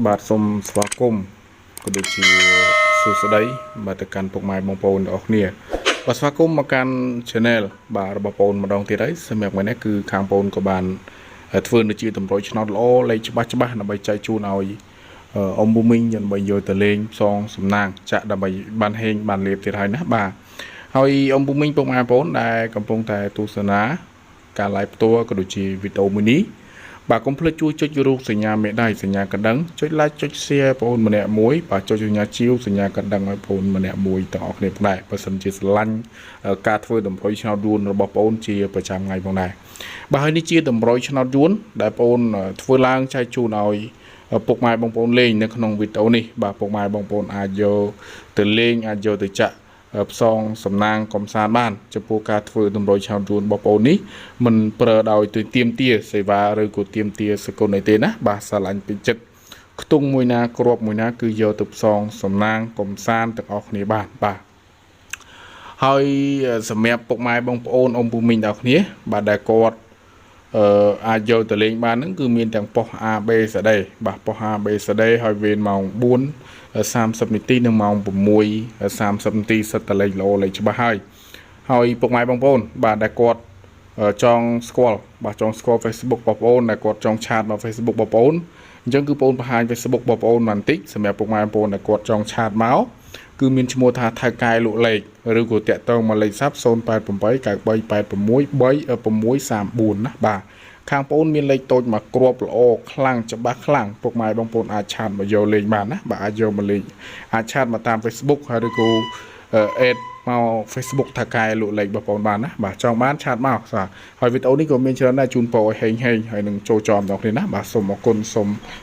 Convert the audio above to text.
បាទសូមស្វាគមន៍ក៏ដូចជាសួស្តីបាទទៅកាន់ពុកម៉ែបងប្អូនទាំងអស់គ្នាបាទស្វាគមន៍មកកាន់ Channel បាទរបស់បងម្ដងទៀតហើយសម្រាប់ថ្ងៃនេះគឺខាងបងក៏បានធ្វើនៅជាតម្រុយឆ្នោតល្អលេខច្បាស់ដើម្បីចែកជូនឲ្យអ៊ំប៊ូមីងដើម្បីយកទៅលេងផ្សងសំណាងចាក់ដើម្បីបានហេងបានលៀបទៀតហើយណាបាទហើយអ៊ំប៊ូមីងពុកម៉ែបងប្អូនដែលកំពុងតែទស្សនាការ live ផ្ទាល់ក៏ដូចជាវីដេអូមួយនេះបាទកុំភ្លេចជួយចុចរូបសញ្ញាមេដៃសញ្ញាកណ្ដឹងចុច like ចុច share បងប្អូនម្នាក់មួយបាទចុចសញ្ញាជីវសញ្ញាកណ្ដឹងឲ្យបងប្អូនម្នាក់មួយទាំងអស់គ្នាផងដែរបើសិនជាស្រឡាញ់ការធ្វើតម្រុយឆ្នោតយួនរបស់បងប្អូនជាប្រចាំថ្ងៃផងដែរបាទហើយនេះជាតម្រុយឆ្នោតយួនដែលបងប្អូនធ្វើឡើងចែកជូនឲ្យពុកម៉ែបងប្អូនលេងនៅក្នុងវីដេអូនេះបាទពុកម៉ែបងប្អូនអាចយកទៅលេងអាចយកទៅចាក់ផ្សងសំណាងកំសាន្តបានចំពោះការធ្វើតម្រុយឆ្នោតយួនបងប្អូននេះមិនប្រើដោយទៅទៀមទាសេវាឬក៏ទៀមទាសកលនេះទេណាបាទស្រឡាញ់ពេញចិត្តខ្ទង់មួយណាក្របមួយណាគឺយកទៅផ្សងសំណាងកំសាន្តទាំងអស់គ្នាបានបាទហើយសម្រាប់ពុកម៉ែបងប្អូនអ៊ំពូមីងទាំងអស់គ្នាបាទដែលគាត់អាចយកទៅលេងបានហ្នឹងគឺមានទាំងប៉ុស A B C D បាទប៉ុស A B C D ហើយវេនម៉ោង4:30 នាទីនិងម៉ោង6:30 នាទីសិតតលេខល្អលេខច្បាស់ហើយពុកម៉ែបងប្អូនបាទដែលគាត់ចង់ស្គាល់បាទចង់ស្គាល់ Facebook បងប្អូនដែលគាត់ចង់ឆាតមក Facebook បងប្អូនអញ្ចឹងគឺបងប្អូនបង្ហាញ Facebook បងប្អូនបន្តិចសម្រាប់ពុកម៉ែបងប្អូនដែលគាត់ចង់ឆាតមកគឺមានឈ្មោះថាថៅកែលក់លេខឬក៏តាក់ទងមកលេខ SAP 0889386634ណាបាទខាងបងប្អូនមានលេខតូចមកគ្រាប់ល្អខ្លាំងច្បាស់ខ្លាំងពុកម៉ែបងប្អូនអាចឆាតមកយកលេខបានណាបាទអាចយកមកលេខអាចឆាតមកតាម Facebook ហើយឬក៏អេតមក Facebook ថៅកែលក់លេខបងប្អូនបានណាបាទចង់បានឆាតមកហើយវីដេអូនេះក៏មានច្រើនដែរជូនពរឲ្យហេងហើយនឹងចូលចំដល់គ្នាណាបាទសូមអរគុណសូម